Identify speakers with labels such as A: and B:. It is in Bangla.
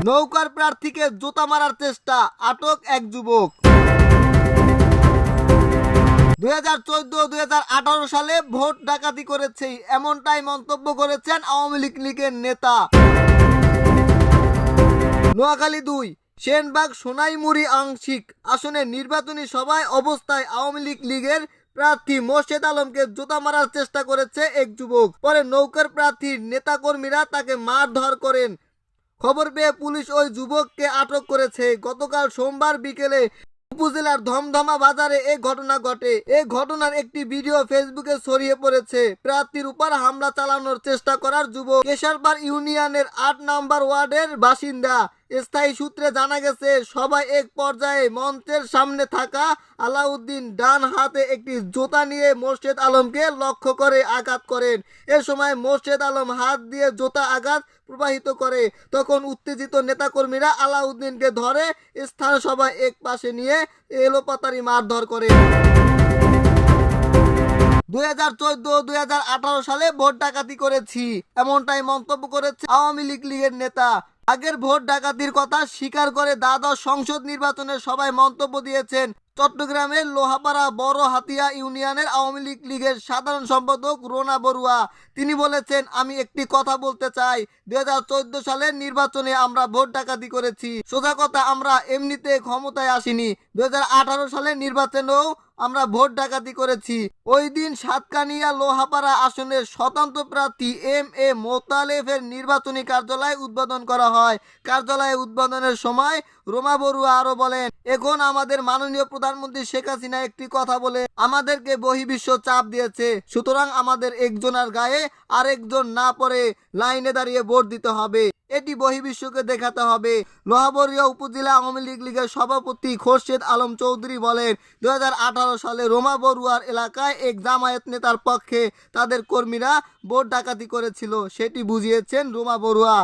A: নৌকার প্রার্থীকে জুতা মারার চেষ্টা, আটক এক যুবক। 2014-2018 সালে ভোট ডাকাতি করেছে, এমনটাই মন্তব্য করেছেন আওয়ামী লীগের নেতা। নোয়াখালী 2 সেনবাগ সোনাইমুড়ি আংশিক আসনে নির্বাচনী সভায় অবস্থায় আওয়ামী লীগের প্রার্থী মোর্শেদ আলমকে জুতা মারার চেষ্টা করেছে এক যুবক। পরে নৌকার প্রার্থীর নেতাকর্মীরা তাকে মারধর করেন। খবর পেয়ে পুলিশ ওই যুবককে আটক করেছে। গতকাল সোমবার বিকেলে উপজেলার ধমধমা বাজারে এই ঘটনা ঘটে। এই ঘটনার একটি ভিডিও ফেসবুকে ছড়িয়ে পড়েছে। প্রার্থীর উপর হামলা চালানোর চেষ্টা করার যুবক কেশারপাড় ইউনিয়নের 8 নম্বর ওয়ার্ডের বাসিন্দা। স্থায়ী সূত্রে জানা গেছে, সবাই এক পর্যায়ে মঞ্চের সামনে থাকা আলাউদ্দিন ডান হাতে একটি জুতা নিয়ে মোর্শেদ আলমকে লক্ষ্য করে আঘাত করেন। এ সময় মোর্শেদ আলম হাত দিয়ে জুতা আঘাত প্রবাহিত করে। তখন উত্তেজিত নেতাকর্মীরা আলাউদ্দিনকে ধরে স্থানীয় সবাই এক পাশে নিয়ে এলোপাতাড়ি মারধর করে। 2014-2018 সালে ভোট ডাকাতি করেছি, এমনটাই মন্তব্য করেছে আওয়ামী লীগের নেতা। আগের ভোট ডাকাতির কথা স্বীকার করে দ্বাদশ সংসদ নির্বাচনের সবাই মন্তব্য দিয়েছেন চট্টগ্রামের লোহাপাড়া বড় হাতিয়া ইউনিয়নের আওয়ামী লীগের সাধারণ সম্পাদক রোনা বড়ুয়া। তিনি বলেছেন, আমি একটি কথা বলতে চাই, 2014 সালের নির্বাচনে আমরা ভোট ডাকাতি করেছি। সোজা কথা, আমরা এমনিতে ক্ষমতায় আসিনি। 2018 সালের নির্বাচনেও আমরা ভোট ডাকাতি করেছি। ওই দিন সাতকানিয়া লোহাপাড়া আসনের স্বতন্ত্র প্রার্থী এম.এ. মোতালেবের নির্বাচনী কার্যালয় উদ্বোধন করা হয়। কার্যালয়ে উদ্বোধনের সময় রোমা বড়ুয়া আরো বলেন, এখন আমাদের মাননীয় প্রধানমন্ত্রী শেখ হাসিনা একটি কথা বলে আমাদেরকে বহির্বিশ্ব চাপ দিয়েছে, সুতরাং আমাদের একজনের গায়ে আরেকজন না পড়ে লাইনে দাঁড়িয়ে ভোট দিতে হবে, এটি বহির্বিশ্বকে দেখাতে হবে। লোহাবরিয়া উপজেলা আওয়ামী লীগের সভাপতি খোরশেদ আলম চৌধুরী বলেন, 2018 সালে রোমা বড়ুয়ার এলাকায় এক জামায়াত নেতার পক্ষে তাদের কর্মীরা ভোট ডাকাতি করেছিল, সেটি বুঝিয়েছেন রোমা বড়ুয়া।